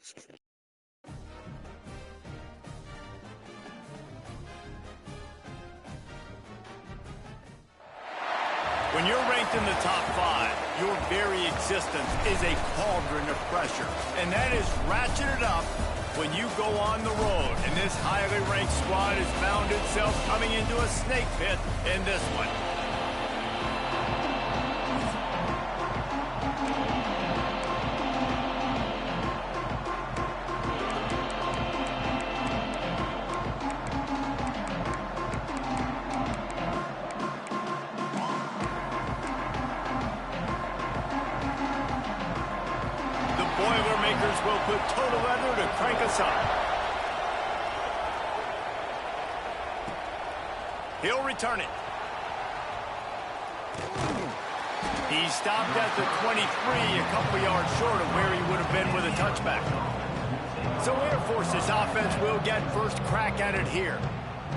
When you're ranked in the top 5, your very existence is a cauldron of pressure. And that is ratcheted up when you go on the road. And this highly ranked squad has found itself coming into a snake pit in this one. Boilermakers will put total leather to crank us up. He'll return it. He stopped at the 23, a couple yards short of where he would have been with a touchback. So Air Force's offense will get first crack at it here.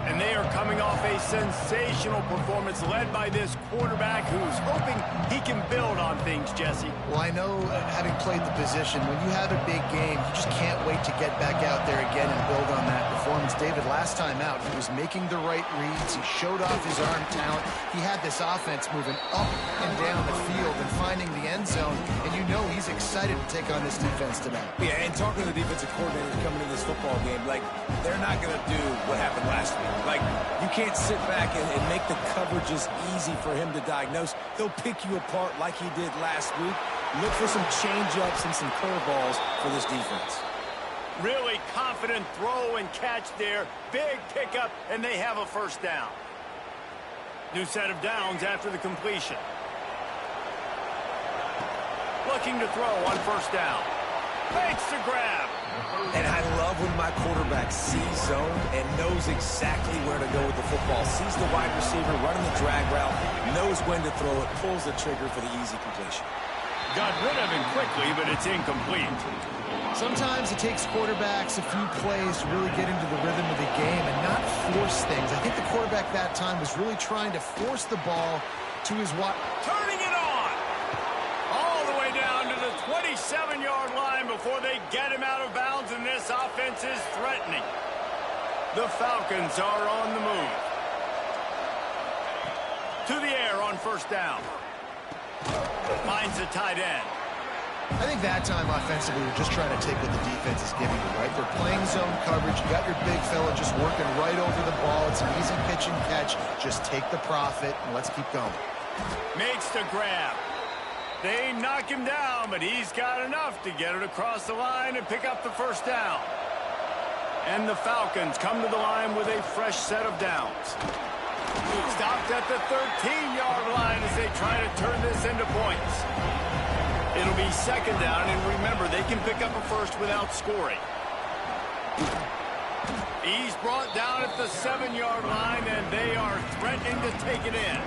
And they are coming off a sensational performance led by this quarterback who's hoping he can build on things, Jesse. Well, I know, having played the position, when you have a big game, you just can't wait to get back out there again and build on that performance. David, last time out, he was making the right reads. He showed off his arm talent. He had this offense moving up and down the field and finding the end zone. And you know he's excited to take on this defense tonight. Yeah, and talking to the defensive coordinator coming into this football game, like, they're not going to do what happened last week. Like, you can't sit back and make the coverages easy for him to diagnose. He'll pick you apart like he did last week. Look for some change-ups and some curveballs for this defense. Really confident throw and catch there. Big pickup, and they have a first down. New set of downs after the completion. Looking to throw on first down. Makes the grab. And I love when my quarterback sees zone and knows exactly where to go with the football. Sees the wide receiver running the drag route, knows when to throw it, pulls the trigger for the easy completion. Got rid of him quickly, but it's incomplete. Sometimes it takes quarterbacks a few plays to really get into the rhythm of the game and not force things. I think the quarterback that time was really trying to force the ball to his wide. Turning it on! All the way down to the 27-yard line before they get him out of bounds, and this offense is threatening. The Falcons are on the move. To the air on first down. Finds the tight end. I think that time offensively, you're just trying to take what the defense is giving you, right? They're playing zone coverage. You got your big fella just working right over the ball. It's an easy pitch and catch. Just take the profit, and let's keep going. Makes the grab. They knock him down, but he's got enough to get it across the line and pick up the first down. And the Falcons come to the line with a fresh set of downs. Stopped at the 13-yard line as they try to turn this into points. It'll be second down, and remember, they can pick up a first without scoring. He's brought down at the 7-yard line, and they are threatening to take it in.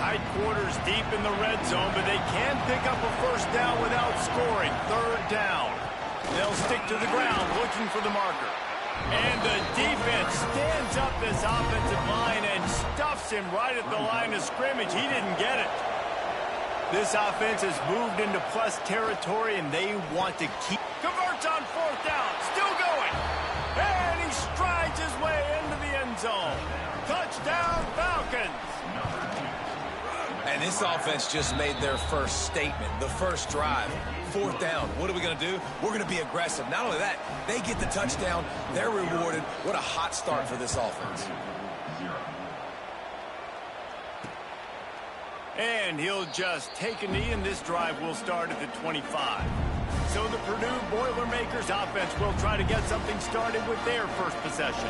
Tight quarters deep in the red zone, but they can pick up a first down without scoring. Third down. They'll stick to the ground looking for the marker. And the defense stands up this offensive line and stuffs him right at the line of scrimmage. He didn't get it. This offense has moved into plus territory, and they want to keep. Converts on fourth down. Still going. And he strides his way into the end zone. Touchdown, Falcons. And this offense just made their first statement, the first drive. Fourth down. What are we going to do? We're going to be aggressive. Not only that, they get the touchdown. They're rewarded. What a hot start for this offense. And he'll just take a knee, and this drive will start at the 25. So the Purdue Boilermakers offense will try to get something started with their first possession.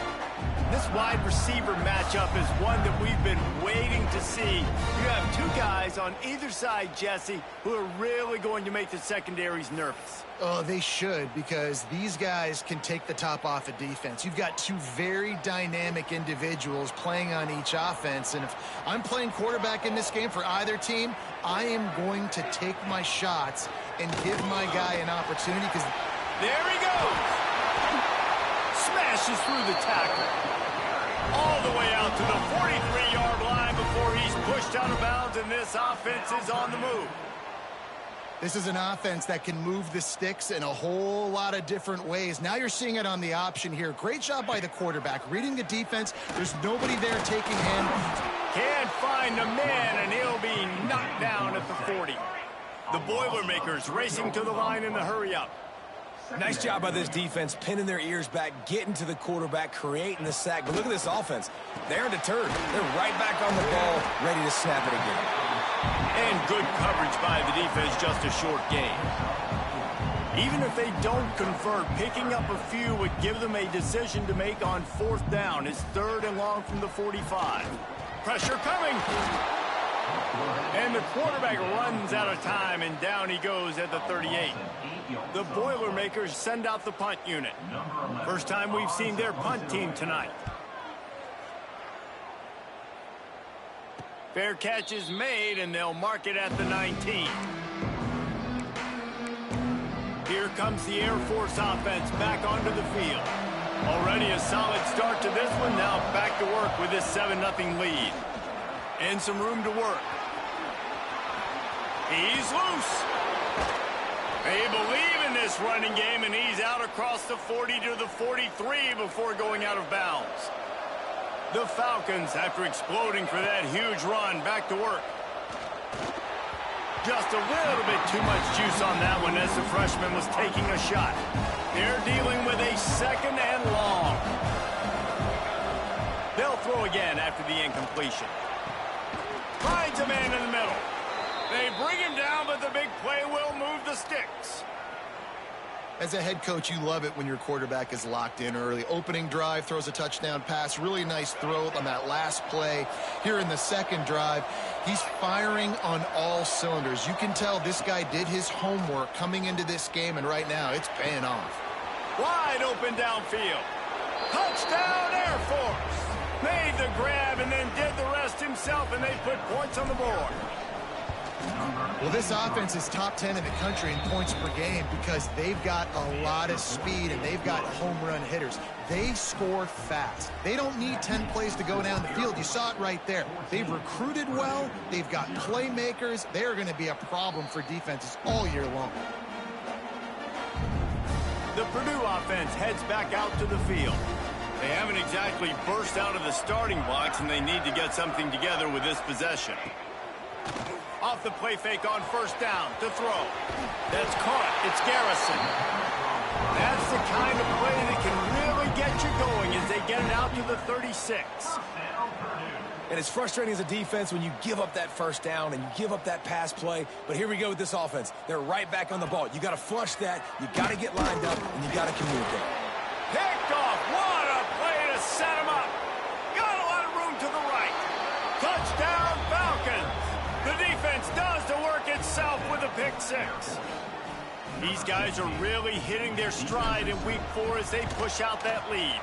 This wide receiver matchup is one that we've been waiting to see. You have two guys on either side, Jesse, who are really going to make the secondaries nervous. Oh, they should, because these guys can take the top off of defense. You've got two very dynamic individuals playing on each offense, and if I'm playing quarterback in this game for either team, I am going to take my shots and give my guy an opportunity, because there he goes. Smashes through the tackle. All the way out to the 43-yard line before he's pushed out of bounds, and this offense is on the move. This is an offense that can move the sticks in a whole lot of different ways. Now you're seeing it on the option here. Great job by the quarterback. Reading the defense, there's nobody there taking him. Can't find the man, and he'll be knocked down at the 40. The Boilermakers racing to the line in the hurry-up. Nice job by this defense, pinning their ears back, getting to the quarterback, creating the sack. But look at this offense. They're deterred. They're right back on the ball, ready to snap it again. And good coverage by the defense, just a short gain. Even if they don't convert, picking up a few would give them a decision to make on 4th down. It's 3rd and long from the 45. Pressure coming. And the quarterback runs out of time, and down he goes at the 38. The Boilermakers send out the punt unit. First time we've seen their punt team tonight. Fair catch is made, and they'll mark it at the 19. Here comes the Air Force offense back onto the field. Already a solid start to this one. Now back to work with this 7-0 lead. And some room to work. He's loose. They believe in this running game, and he's out across the 40 to the 43 before going out of bounds. The Falcons, after exploding for that huge run, back to work. Just a little bit too much juice on that one as the freshman was taking a shot. They're dealing with a 2nd and long. They'll throw again after the incompletion. Finds a man in the middle. They bring him down, but the big play will move the sticks. As a head coach, you love it when your quarterback is locked in early. Opening drive, throws a touchdown pass. Really nice throw on that last play. Here in the 2nd drive, he's firing on all cylinders. You can tell this guy did his homework coming into this game, and right now it's paying off. Wide open downfield. Touchdown, Air Force. Made the grab and then did the rest himself, and they put points on the board. Well, this offense is top 10 in the country in points per game because they've got a lot of speed and they've got home run hitters. They score fast. They don't need 10 plays to go down the field. You saw it right there. They've recruited well. They've got playmakers. They're going to be a problem for defenses all year long. The Purdue offense heads back out to the field. They haven't exactly burst out of the starting blocks, and they need to get something together with this possession. Off the play fake on 1st down to throw. That's caught. It's Garrison. That's the kind of play that can really get you going as they get it out to the 36. And it's frustrating as a defense when you give up that 1st down and you give up that pass play. But here we go with this offense. They're right back on the ball. You got to flush that. You got to get lined up, and you got to communicate. Picked off. What a play to set him up. Got a lot of room to the right. Touchdown, Falcons. The defense does the work itself with a pick 6. These guys are really hitting their stride in week 4 as they push out that lead.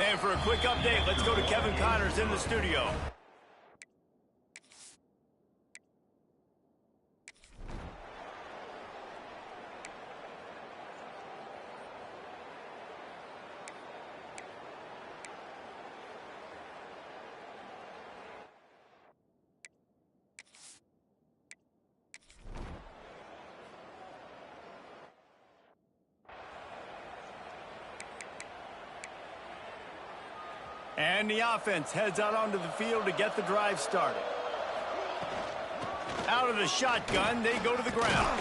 And for a quick update, let's go to Kevin Connors in the studio. And the offense heads out onto the field to get the drive started. Out of the shotgun, they go to the ground.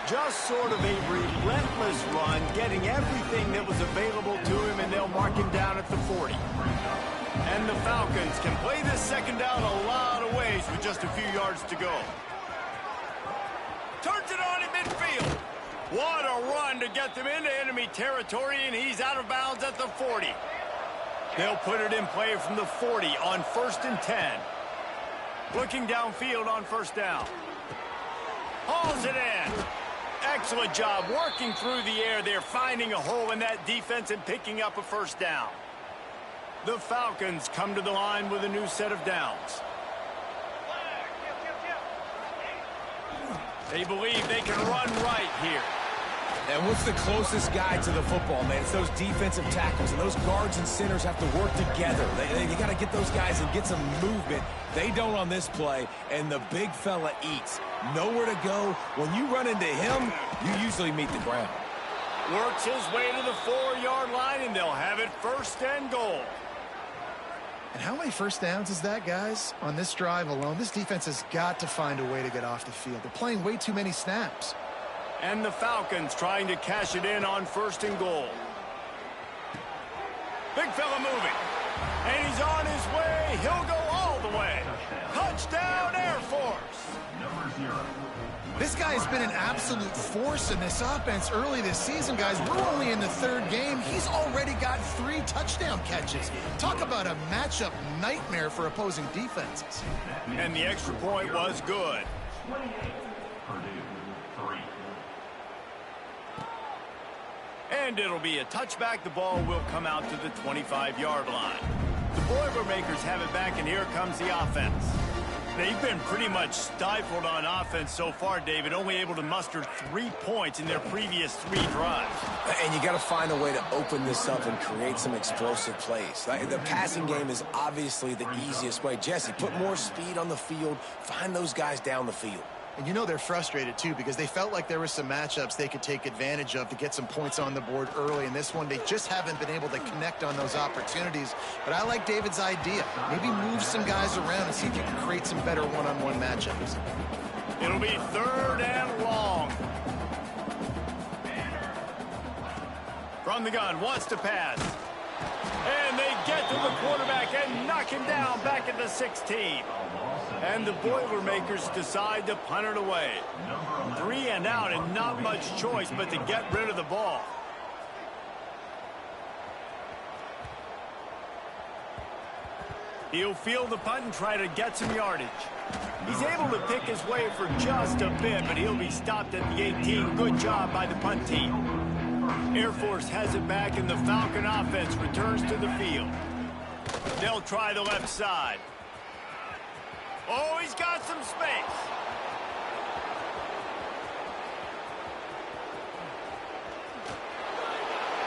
Just sort of a relentless run, getting everything that was available to him, and they'll mark him down at the 40. And the Falcons can play this 2nd down a lot of ways with just a few yards to go. Turns it on in midfield. What a run to get them into enemy territory, and he's out of bounds at the 40. They'll put it in play from the 40 on 1st and 10. Looking downfield on 1st down. Hauls it in. Excellent job working through the air. They're finding a hole in that defense and picking up a 1st down. The Falcons come to the line with a new set of downs. They believe they can run right here. And what's the closest guy to the football, man? It's those defensive tackles, and those guards and centers have to work together. You got to get those guys and get some movement. They don't on this play, and the big fella eats. nowhere to go. When you run into him, you usually meet the ground. Works his way to the 4-yard line, and they'll have it 1st and goal. And how many first downs is that, guys? On this drive alone, this defense has got to find a way to get off the field. They're playing way too many snaps. And the Falcons trying to cash it in on 1st and goal. Big fella moving. And he's on his way. He'll go all the way. Touchdown, Air Force. This guy has been an absolute force in this offense early this season, guys. We're only in the 3rd game. He's already got 3 touchdown catches. Talk about a matchup nightmare for opposing defenses. And the extra point was good. And it'll be a touchback. The ball will come out to the 25-yard line. The Boilermakers have it back, and here comes the offense. They've been pretty much stifled on offense so far, David, only able to muster 3 points in their previous 3 drives. And you got to find a way to open this up and create some explosive plays. The passing game is obviously the easiest way. Jesse, put more speed on the field. Find those guys down the field. And you know they're frustrated, too, because they felt like there were some matchups they could take advantage of to get some points on the board early. In this one, they just haven't been able to connect on those opportunities. But I like David's idea. Maybe move some guys around and see if you can create some better one-on-one matchups. It'll be 3rd and long. From the gun, wants to pass. And they get to the quarterback and knock him down back at the 16. And the Boilermakers decide to punt it away. 3 and out, and not much choice but to get rid of the ball. He'll field the punt and try to get some yardage. He's able to pick his way for just a bit, but he'll be stopped at the 18. Good job by the punt team. Air Force has it back, and the Falcon offense returns to the field. They'll try the left side. Oh, he's got some space.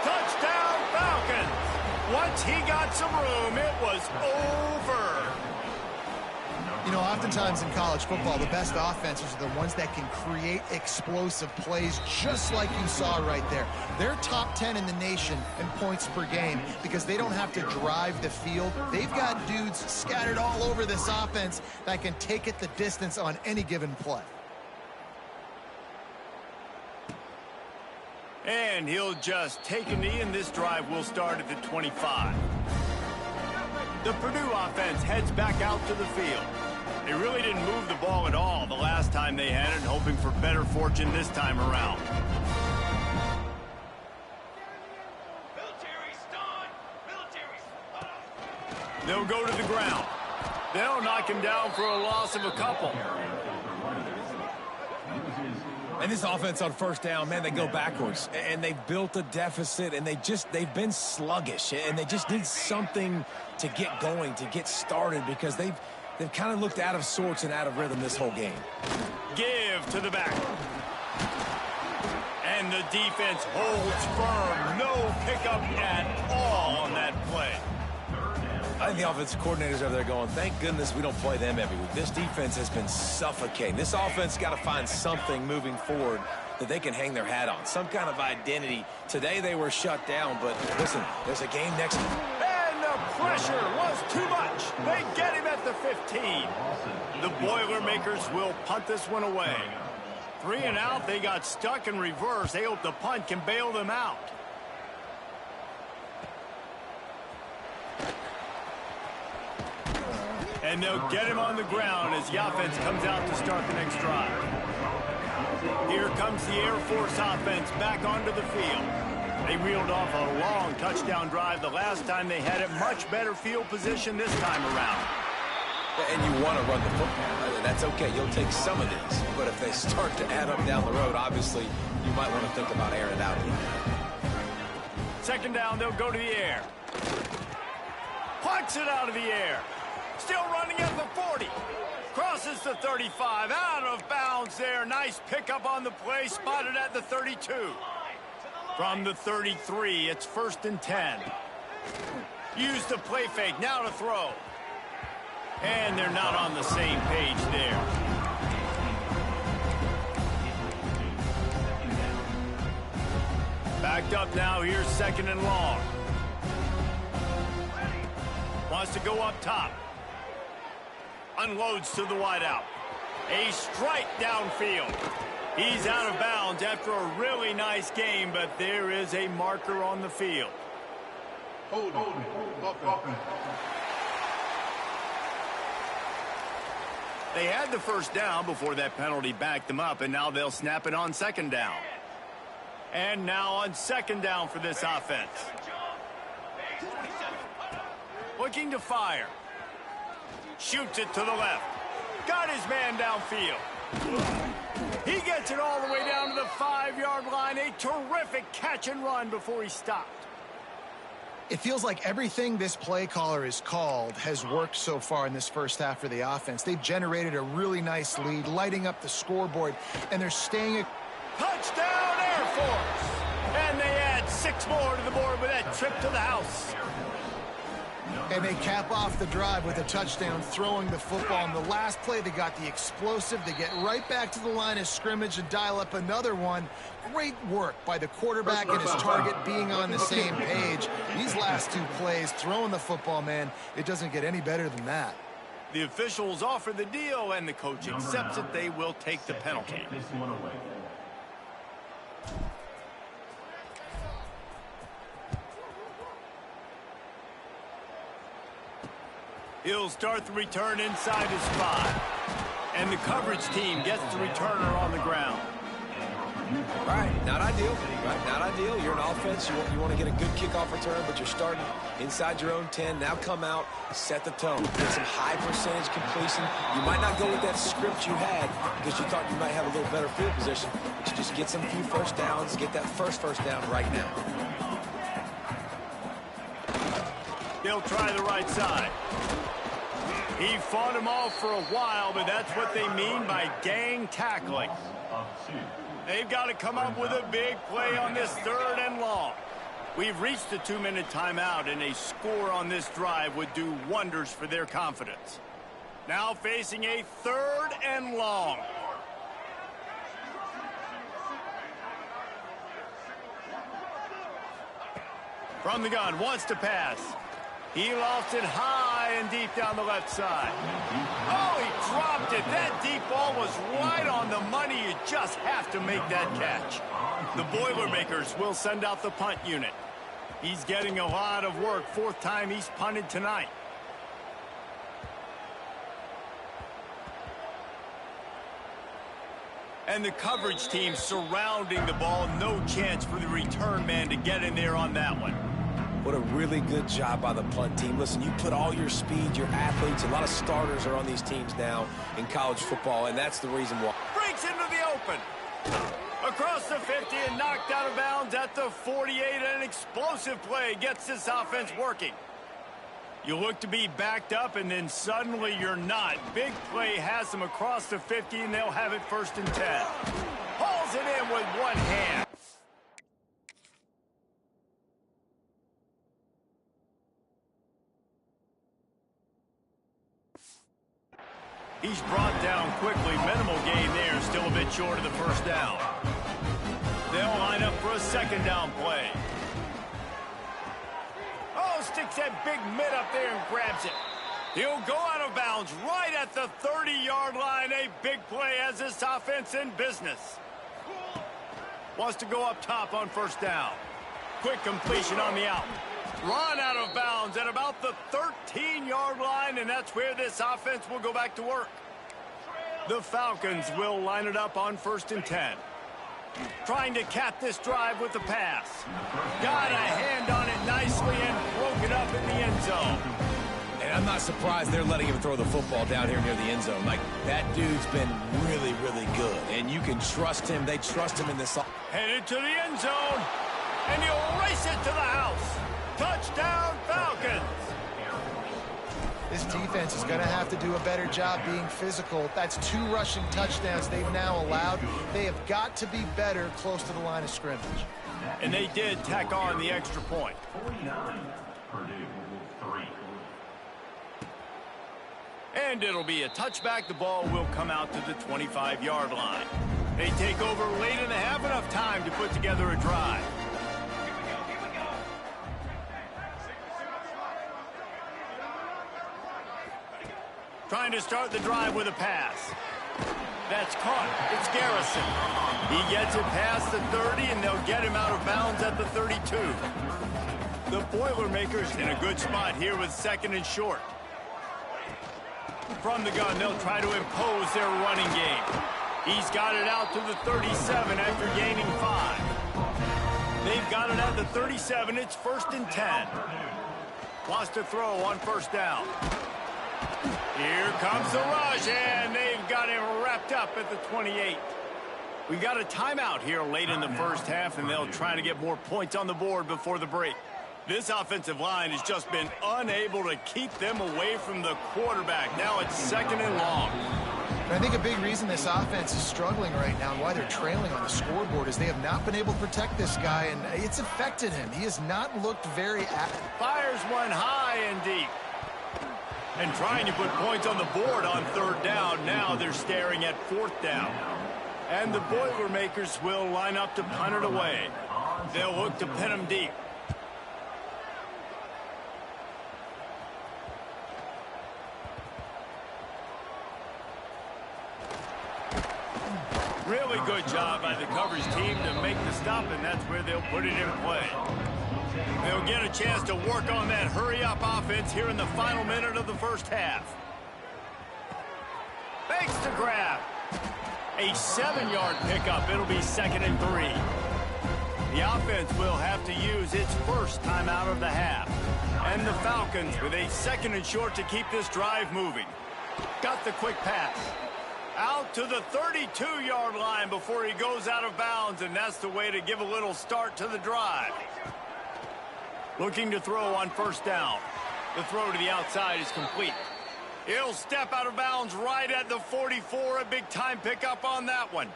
Touchdown, Falcons. Once he got some room, it was over. You know, oftentimes in college football, the best offenses are the ones that can create explosive plays, just like you saw right there. They're top 10 in the nation in points per game because they don't have to drive the field. They've got dudes scattered all over this offense that can take it the distance on any given play. And he'll just take a knee, and this drive will start at the 25. The Purdue offense heads back out to the field. They really didn't move the ball at all the last time they had it, hoping for better fortune this time around. They'll go to the ground. They'll knock him down for a loss of a couple. And this offense on 1st down, man, they go backwards. And they've built a deficit, and they've been sluggish. And they just need something to get going, to get started, because they've kind of looked out of sorts and out of rhythm this whole game. Give to the back. And the defense holds firm. No pickup at all on that play. I think the offensive coordinators over there going, thank goodness we don't play them every week. This defense has been suffocating. This offense got to find something moving forward that they can hang their hat on, some kind of identity. Today they were shut down, but listen, there's a game next week. And the pressure was too much. They get him at the 15. The Boilermakers will punt this one away. 3 and out, they got stuck in reverse. They hope the punt can bail them out. And they'll get him on the ground as the offense comes out to start the next drive. Here comes the Air Force offense back onto the field. They reeled off a long touchdown drive the last time they had it. Much better field position this time around. And you want to run the football. That's okay. You'll take some of these. But if they start to add up down the road, obviously, you might want to think about airing it out a little bit. 2nd down, they'll go to the air. Punts it out of the air. Still running at the 40. Crosses the 35. Out of bounds there. Nice pickup on the play. Spotted at the 32. From the 33, it's 1st and 10. Use the play fake. Now to throw. And they're not on the same page there. Backed up now, here's 2nd and long. Wants to go up top. Unloads to the wideout. A strike downfield. He's out of bounds after a really nice game, but there is a marker on the field. Hold. They had the first down before that penalty backed them up, and now they'll snap it on 2nd down. And now on 2nd down for this offense. Looking to fire. Shoots it to the left. Got his man downfield. He gets it all the way down to the 5-yard line. A terrific catch and run before he stopped. It feels like everything this play caller has called has worked so far in this first half for the offense. They've generated a really nice lead, lighting up the scoreboard, and they're staying... Touchdown, Air Force! And they add 6 more to the board with that trip to the house. And they cap off the drive with a touchdown, throwing the football. In the last play, they got the explosive. They get right back to the line of scrimmage and dial up another one. Great work by the quarterback and his target being on the same page. These last 2 plays, throwing the football, man, it doesn't get any better than that. The officials offer the deal, and the coach accepts it. They will take the penalty. He'll start the return inside his spot. And the coverage team gets the returner on the ground. Right, not ideal. Right, not ideal. You're an offense. You want to get a good kickoff return, but you're starting inside your own 10. Now come out, set the tone. Get some high percentage completion. You might not go with that script you had because you thought you might have a little better field position, but you just get some few first downs, get that first down right now. They'll try the right side. He fought him off for a while, but that's what they mean by gang tackling. They've got to come up with a big play on this 3rd and long. We've reached the 2-minute timeout, and a score on this drive would do wonders for their confidence. Now facing a 3rd and long. From the gun, wants to pass. He lost it high and deep down the left side. Oh, he dropped it. That deep ball was right on the money. You just have to make that catch. The Boilermakers will send out the punt unit. He's getting a lot of work. 4th time he's punted tonight. And the coverage team surrounding the ball. No chance for the return man to get in there on that one. What a really good job by the punt team. Listen, you put all your speed, your athletes, a lot of starters are on these teams now in college football, and that's the reason why. Breaks into the open. Across the 50 and knocked out of bounds at the 48. An explosive play gets this offense working. You look to be backed up, and then suddenly you're not. Big play has them across the 50, and they'll have it 1st and 10. Hauls it in with one hand. He's brought down quickly. Minimal gain there. Still a bit short of the 1st down. They'll line up for a 2nd down play. Oh, sticks that big mitt up there and grabs it. He'll go out of bounds right at the 30-yard line. A big play as this offense in business. Wants to go up top on 1st down. Quick completion on the out. Run out of bounds at about the 13-yard line, and that's where this offense will go back to work. The Falcons will line it up on 1st and 10. Trying to cap this drive with the pass. Got a hand on it nicely and broke it up in the end zone. And I'm not surprised they're letting him throw the football down here near the end zone. Like, that dude's been really, really good, and you can trust him. They trust him in this. Headed to the end zone, and he'll race it to the house. Touchdown, Falcons! This defense is going to have to do a better job being physical. That's 2 rushing touchdowns they've now allowed. They have got to be better close to the line of scrimmage. And they did tack on the extra point. 49, Purdue, 3. And it'll be a touchback. The ball will come out to the 25-yard line. They take over late in the half, enough time to put together a drive. Trying to start the drive with a pass. That's caught. It's Garrison. He gets it past the 30, and they'll get him out of bounds at the 32. The Boilermakers in a good spot here with 2nd and short. From the gun, they'll try to impose their running game. He's got it out to the 37 after gaining 5. They've got it at the 37. It's 1st and 10. Lost to throw on 1st down. Here comes the rush, and they've got him wrapped up at the 28. We've got a timeout here late in the first half, and they'll try to get more points on the board before the break. This offensive line has just been unable to keep them away from the quarterback. Now it's 2nd and long. I think a big reason this offense is struggling right now and why they're trailing on the scoreboard is they have not been able to protect this guy, and it's affected him. He has not looked very active. Fires one high and deep. And trying to put points on the board on 3rd down. Now they're staring at 4th down. And the Boilermakers will line up to punt it away. They'll look to pin him deep. Really good job by the coverage team to make the stop, and that's where they'll put it in play. They'll get a chance to work on that hurry-up offense here in the final minute of the first half. Fakes to grab. A 7-yard pickup. It'll be 2nd and 3. The offense will have to use its first timeout of the half. And the Falcons with a 2nd and short to keep this drive moving. Got the quick pass. Out to the 32-yard line before he goes out of bounds, and that's the way to give a little start to the drive. Looking to throw on 1st down. The throw to the outside is complete. He'll step out of bounds right at the 44. A big-time pickup on that one.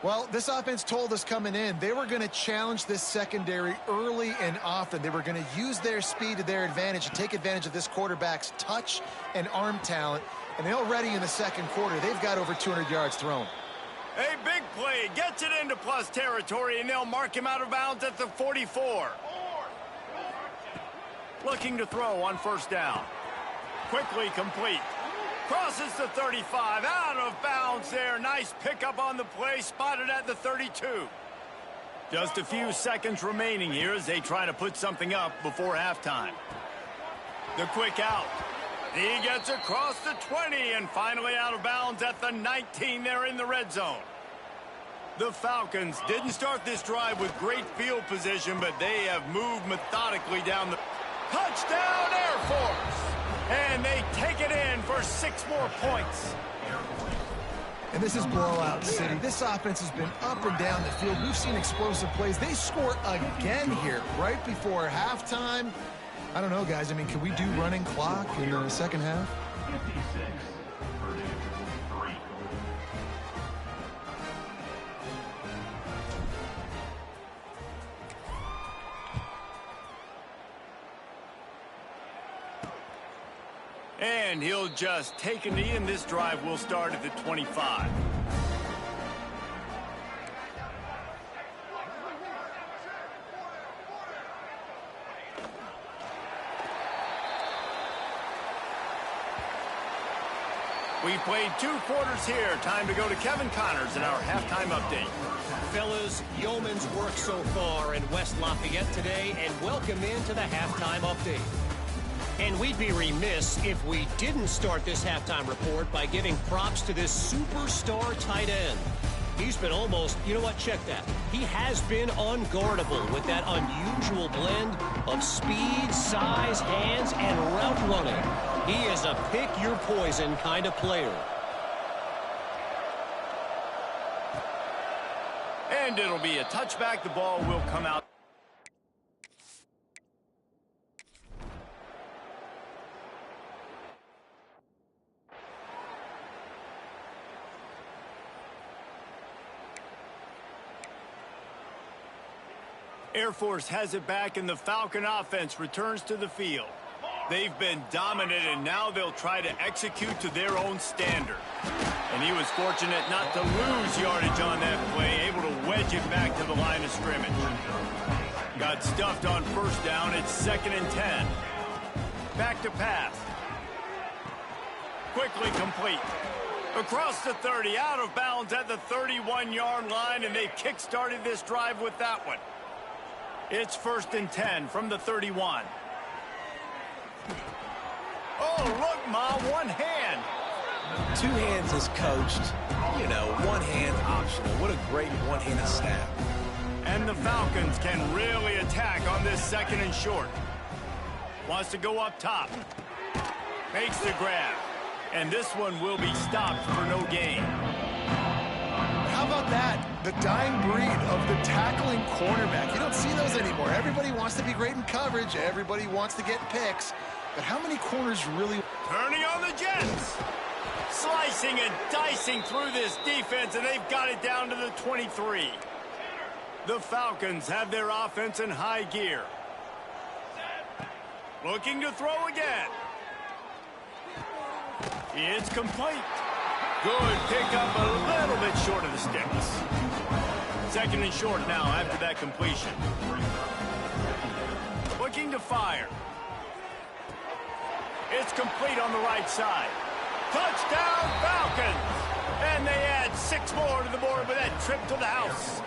Well, this offense told us coming in they were going to challenge this secondary early and often. They were going to use their speed to their advantage and take advantage of this quarterback's touch and arm talent. And already in the 2nd quarter, they've got over 200 yards thrown. A big play. Gets it into plus territory, and they'll mark him out of bounds at the 44. Looking to throw on 1st down. Quickly complete. Crosses the 35. Out of bounds there. Nice pickup on the play. Spotted at the 32. Just a few seconds remaining here as they try to put something up before halftime. The quick out. He gets across the 20 and finally out of bounds at the 19 there in the red zone. The Falcons didn't start this drive with great field position, but they have moved methodically down the... Touchdown Air Force! And they take it in for 6 more points. And this is blowout city. This offense has been up and down the field. We've seen explosive plays. They score again here right before halftime. I don't know, guys. I mean, can we do running clock in the second half? 56, Purdue, 3. And he'll just take a knee, and this drive will start at the 25. We've played 2 quarters here. Time to go to Kevin Connors in our halftime update. Fellas, yeoman's work so far in West Lafayette today, and welcome into the halftime update. And we'd be remiss if we didn't start this halftime report by giving props to this superstar tight end. He's been almost, you know what, check that. He has been unguardable with that unusual blend of speed, size, hands, and route running. He is a pick-your-poison kind of player. And it'll be a touchback. The ball will come out. Air Force has it back, and the Falcon offense returns to the field. They've been dominant, and now they'll try to execute to their own standard. And he was fortunate not to lose yardage on that play, able to wedge it back to the line of scrimmage. Got stuffed on 1st down. It's 2nd and 10. Back to pass. Quickly complete. Across the 30, out of bounds at the 31-yard line, and they've kick-started this drive with that one. It's 1st and 10 from the 31. Oh, look, Ma, one hand. Two hands is coached. You know, one hand optional. What a great one-handed snap. And the Falcons can really attack on this 2nd and short. Wants to go up top. Makes the grab. And this one will be stopped for no gain. How about that? The dying breed of the tackling cornerback. You don't see those anymore. Everybody wants to be great in coverage. Everybody wants to get picks. But how many corners really... Turning on the Jets. Slicing and dicing through this defense, and they've got it down to the 23. The Falcons have their offense in high gear. Looking to throw again. It's complete. Good pickup, a little bit short of the sticks. 2nd and short now after that completion. Looking to fire. It's complete on the right side. Touchdown, Falcons! And they add 6 more to the board with that trip to the house.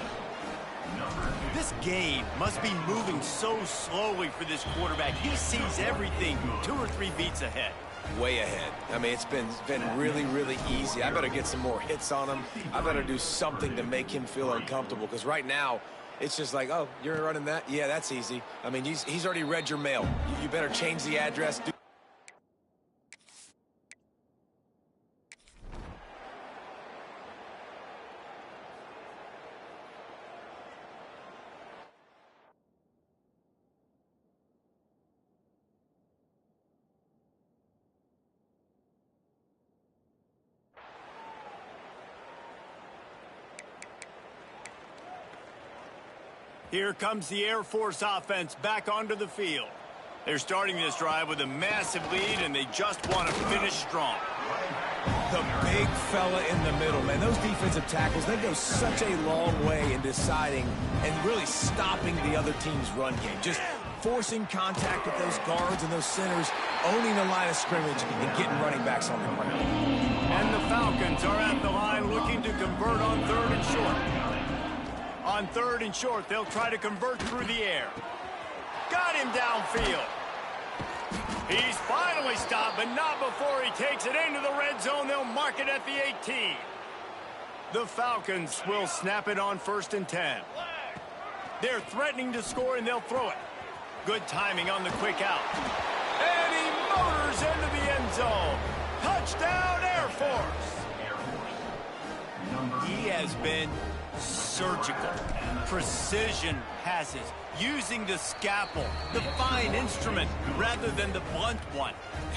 This game must be moving so slowly for this quarterback. He sees everything 2 or 3 beats ahead. Way ahead. I mean, it's been really, really easy. I better get some more hits on him. I better do something to make him feel uncomfortable, because right now, it's just like, oh, you're running that? Yeah, that's easy. I mean, he's already read your mail. You better change the address. Here comes the Air Force offense back onto the field. They're starting this drive with a massive lead, and they just want to finish strong. The big fella in the middle, man. Those defensive tackles, they go such a long way in deciding and really stopping the other team's run game. Just forcing contact with those guards and those centers, owning the line of scrimmage, and getting running backs on the ground. And the Falcons are at the line looking to convert on 3rd and short. On 3rd and short, they'll try to convert through the air. Got him downfield. He's finally stopped, but not before he takes it into the red zone. They'll mark it at the 18. The Falcons will snap it on 1st and 10. They're threatening to score, and they'll throw it. Good timing on the quick out. And he motors into the end zone. Touchdown, Air Force. He has been surgical, precision passes, using the scalpel, the fine instrument, rather than the blunt one.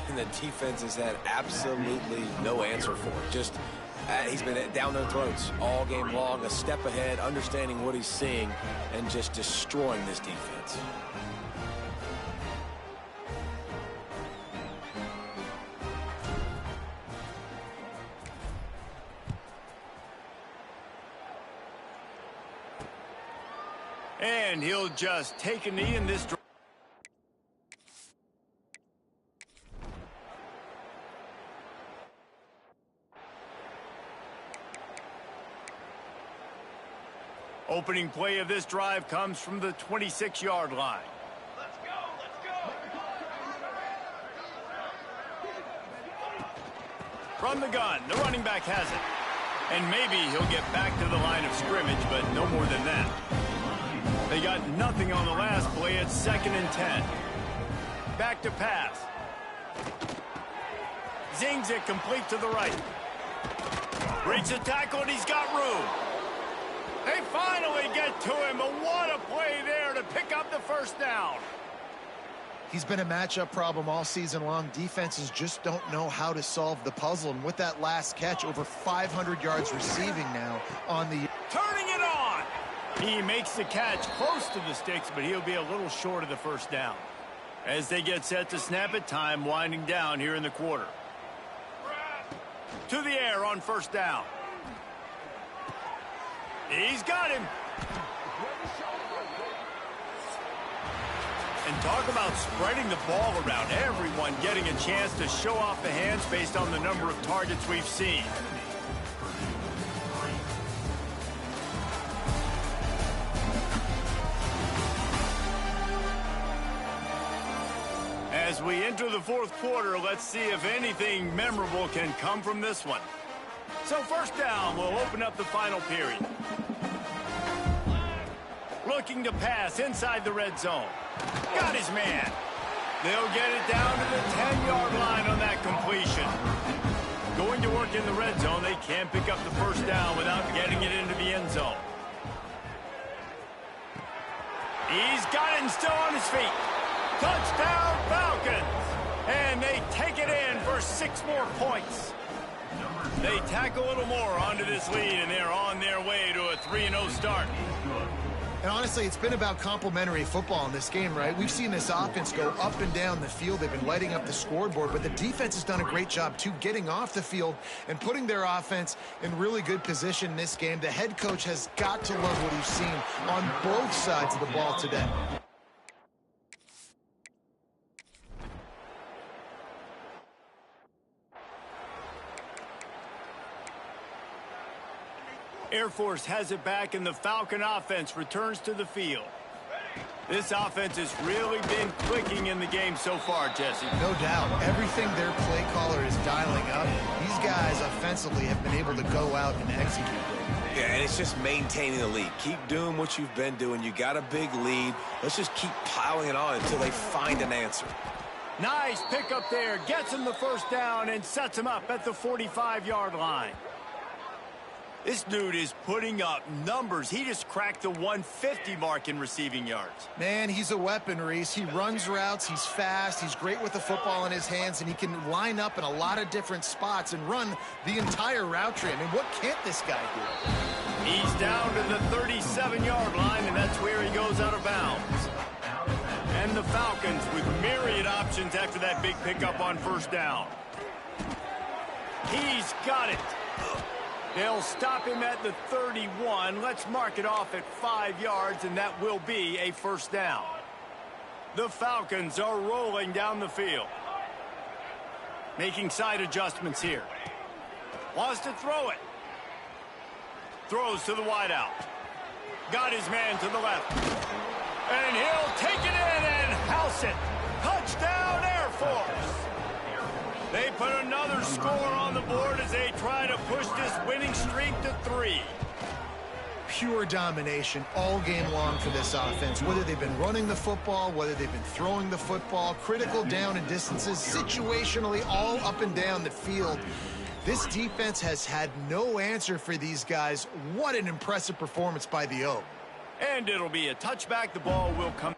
And the defense has had absolutely no answer for it. Just, he's been down their throats all game long, a step ahead, understanding what he's seeing, and just destroying this defense. And he'll just take a knee in this drive. Opening play of this drive comes from the 26-yard line. Let's go, let's go. From the gun, the running back has it. And maybe he'll get back to the line of scrimmage, but no more than that. They got nothing on the last play. It's 2nd and 10. Back to pass. Zings it complete to the right. Breaks the tackle, and he's got room. They finally get to him, but what a play there to pick up the 1st down. He's been a matchup problem all season long. Defenses just don't know how to solve the puzzle. And with that last catch, over 500 yards receiving now on the... Turning it on. He makes the catch close to the sticks, but he'll be a little short of the 1st down. As they get set to snap it, time winding down here in the quarter. To the air on 1st down. He's got him. And talk about spreading the ball around. Everyone getting a chance to show off the hands based on the number of targets we've seen. As we enter the fourth quarter, let's see if anything memorable can come from this one. So first down, we'll open up the final period. Looking to pass inside the red zone. Got his man. They'll get it down to the 10-yard line on that completion. Going to work in the red zone, they can't pick up the first down without getting it into the end zone. He's got it and still on his feet. Touchdown Falcons! And they take it in for 6 more points. They tack a little more onto this lead, and they're on their way to a 3-0 start. And honestly, it's been about complementary football in this game, right? We've seen this offense go up and down the field. They've been lighting up the scoreboard, but the defense has done a great job, too, getting off the field and putting their offense in really good position in this game. The head coach has got to love what he's seen on both sides of the ball today. Air Force has it back, and the Falcon offense returns to the field. This offense has really been clicking in the game so far, Jesse. No doubt. Everything their play caller is dialing up, these guys offensively have been able to go out and execute. Yeah, and it's just maintaining the lead. Keep doing what you've been doing. You got a big lead. Let's just keep piling it on until they find an answer. Nice pickup there. Gets him the first down and sets him up at the 45-yard line. This dude is putting up numbers. He just cracked the 150 mark in receiving yards. Man, he's a weapon, Reese. He runs routes, he's fast, he's great with the football in his hands, and he can line up in a lot of different spots and run the entire route tree. I mean, what can't this guy do? He's down to the 37-yard line, and that's where he goes out of bounds. And the Falcons with myriad options after that big pickup on first down. He's got it. They'll stop him at the 31. Let's mark it off at 5 yards, and that will be a first down. The Falcons are rolling down the field. Making side adjustments here. Wants to throw it. Throws to the wideout. Got his man to the left. And he'll take it in and house it. Touchdown, Air Force. They put another score on the board as they try to push this winning streak to 3. Pure domination all game long for this offense. Whether they've been running the football, whether they've been throwing the football, critical down and distances, situationally all up and down the field. This defense has had no answer for these guys. What an impressive performance by the O. And it'll be a touchback. The ball will come.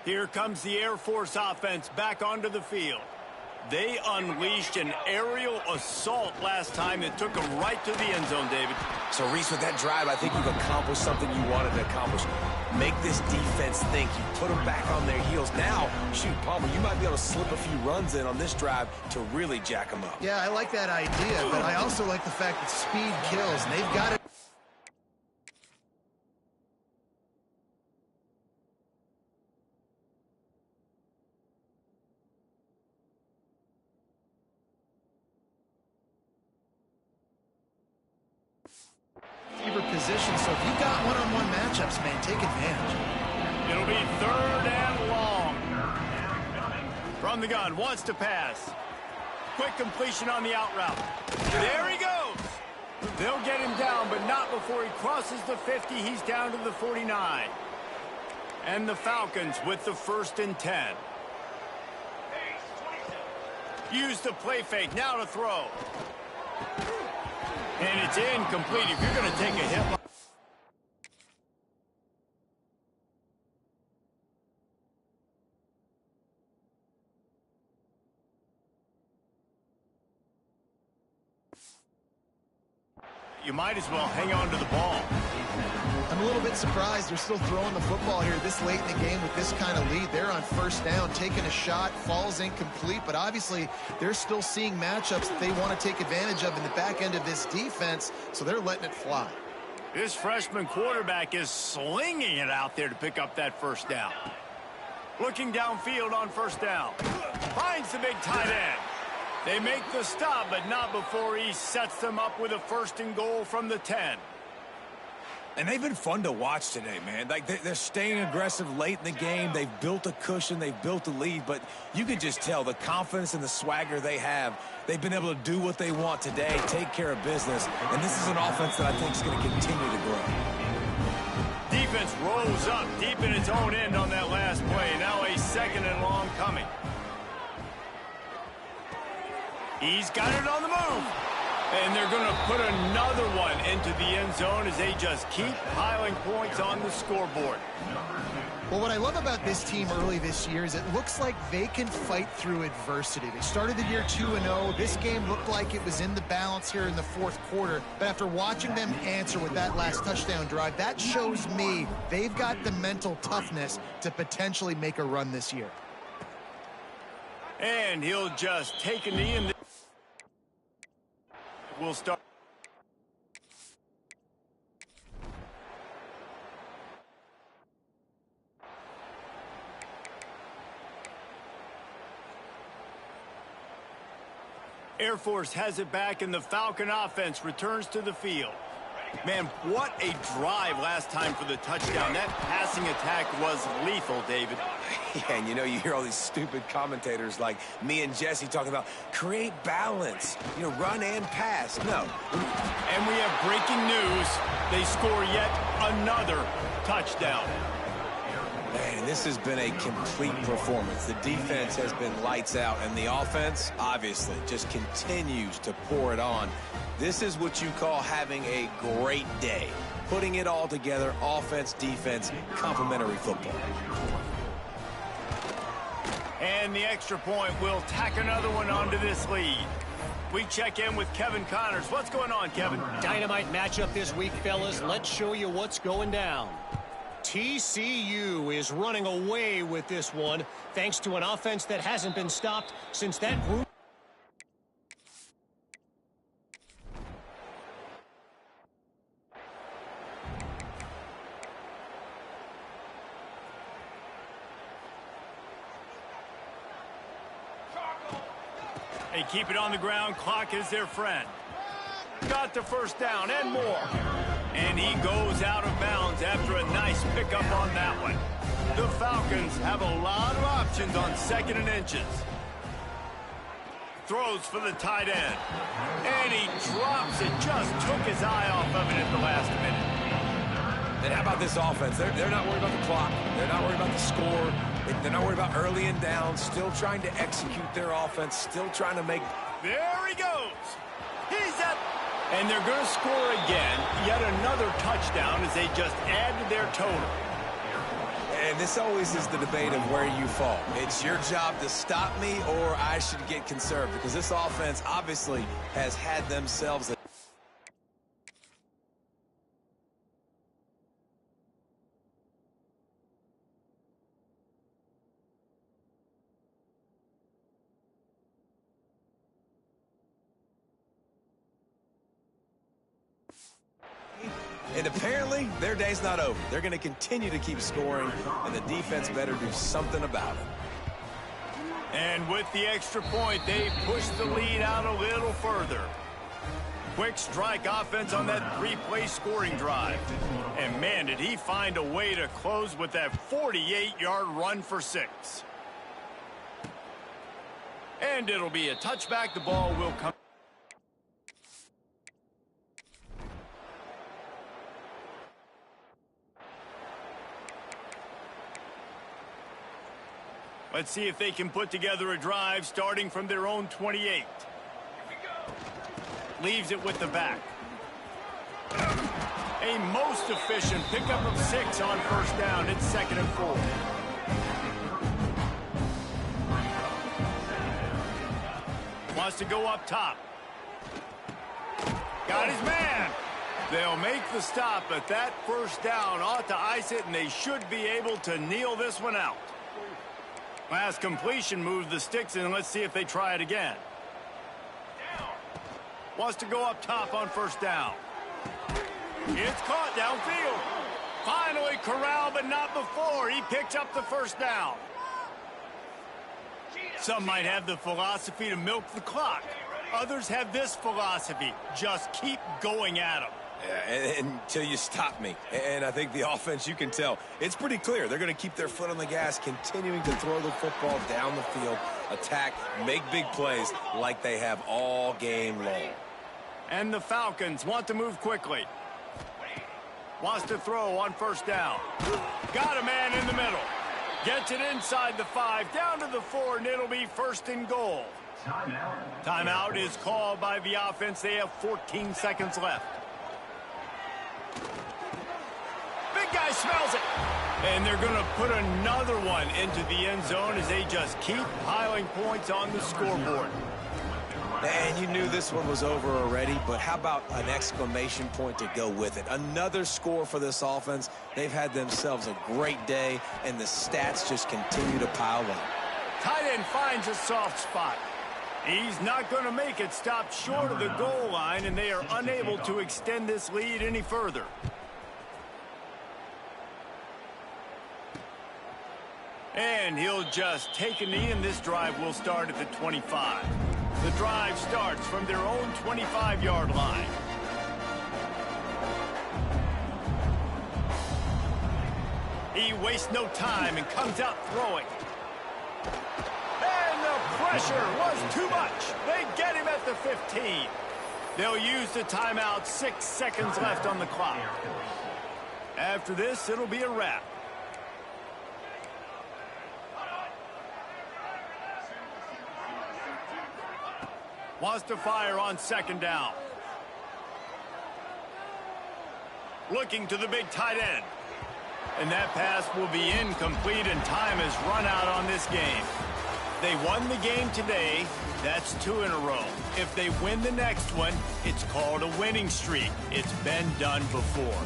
Here comes the Air Force offense back onto the field. They unleashed an aerial assault last time that took them right to the end zone, David. So, Reese, with that drive, I think you've accomplished something you wanted to accomplish. Make this defense think. You put them back on their heels. Now, shoot, Palmer, you might be able to slip a few runs in on this drive to really jack them up. Yeah, I like that idea, but I also like the fact that speed kills, and they've got it. Position, so if you've got one-on-one matchups, man, take advantage. It'll be 3rd and long. From the gun, wants to pass. Quick completion on the out route. There he goes. They'll get him down, but not before he crosses the 50. He's down to the 49. And the Falcons with the 1st and 10. Use the play fake, now to throw. And it's incomplete. If you're going to take a hit. You might as well hang on to the ball. I'm a little bit surprised they're still throwing the football here this late in the game with this kind of lead. They're on first down, taking a shot, falls incomplete, but obviously they're still seeing matchups that they want to take advantage of in the back end of this defense, so they're letting it fly. This freshman quarterback is slinging it out there to pick up that first down. Looking downfield on first down. Finds the big tight end. They make the stop, but not before he sets them up with a 1st and goal from the 10. And they've been fun to watch today, man. Like, they're staying aggressive late in the game. They've built a cushion. They've built a lead. But you can just tell the confidence and the swagger they have. They've been able to do what they want today, take care of business. And this is an offense that I think is going to continue to grow. Defense rose up deep in its own end on that last play. Now a 2nd and long coming. He's got it on the move. And they're going to put another one into the end zone as they just keep piling points on the scoreboard. Well, what I love about this team early this year is it looks like they can fight through adversity. They started the year 2-0. This game looked like it was in the balance here in the 4th quarter. But after watching them answer with that last touchdown drive, that shows me they've got the mental toughness to potentially make a run this year. And he'll just take a knee and we'll start. Air Force has it back, and the Falcon offense returns to the field. Man, what a drive last time for the touchdown. That passing attack was lethal, David. Yeah, and you hear all these stupid commentators like me and Jesse talking about create balance, run and pass. No. And we have breaking news. They score yet another touchdown. Man, this has been a complete performance. The defense has been lights out, and the offense, obviously, just continues to pour it on. This is what you call having a great day. Putting it all together, offense, defense, complementary football. And the extra point will tack another one onto this lead. We check in with Kevin Connors. What's going on, Kevin? Dynamite matchup this week, fellas. Let's show you what's going down. TCU is running away with this one, thanks to an offense that hasn't been stopped since that group. They keep it on the ground. Clock is their friend. Got the first down and more. And he goes out of bounds after a nice pickup on that one. The Falcons have a lot of options on 2nd and inches. Throws for the tight end. And he drops it. Just took his eye off of it at the last minute. And how about this offense? They're not worried about the clock. They're not worried about the score. They're not worried about early and down. Still trying to execute their offense. Still trying to make... There he goes. He's up. And they're going to score again. Yet another touchdown as they just add to their total. And this always is the debate of where you fall. It's your job to stop me, or I should get conserved, because this offense obviously has had themselves a... And apparently, their day's not over. They're going to continue to keep scoring, and the defense better do something about it. And with the extra point, they push the lead out a little further. Quick strike offense on that 3-play scoring drive. And man, did he find a way to close with that 48-yard run for 6. And it'll be a touchback. The ball will come. Let's see if they can put together a drive starting from their own 28. Leaves it with the back. A most efficient pickup of 6 on first down. It's 2nd and 4. Wants to go up top. Got his man. They'll make the stop, but that first down ought to ice it, and they should be able to kneel this one out. Last completion moves the sticks, and let's see if they try it again. Wants to go up top on first down. It's caught downfield. Finally corralled, but not before. He picks up the first down. Some might have the philosophy to milk the clock. Others have this philosophy. Just keep going at them. Yeah, until you stop me. And I think the offense, you can tell, it's pretty clear. They're going to keep their foot on the gas, continuing to throw the football down the field, attack, make big plays like they have all game long. And the Falcons want to move quickly. Wants to throw on first down. Got a man in the middle. Gets it inside the 5, down to the 4, and it'll be first and goal. Timeout is called by the offense. They have 14 seconds left. Big guy smells it. And they're going to put another one into the end zone as they just keep piling points on the scoreboard. And you knew this one was over already, but how about an exclamation point to go with it? Another score for this offense. They've had themselves a great day, and the stats just continue to pile up. Tight end finds a soft spot. He's not going to make it, stopped short of the goal line, and they are unable to extend this lead any further. And he'll just take a knee, and this drive will start at the 25. The drive starts from their own 25-yard line. He wastes no time and comes out throwing. And the pressure was too much. They get him at the 15. They'll use the timeout. 6 seconds left on the clock. After this, it'll be a wrap. Wants to fire on second down. Looking to the big tight end. And that pass will be incomplete, and time has run out on this game. They won the game today. That's 2 in a row. If they win the next one, it's called a winning streak. It's been done before.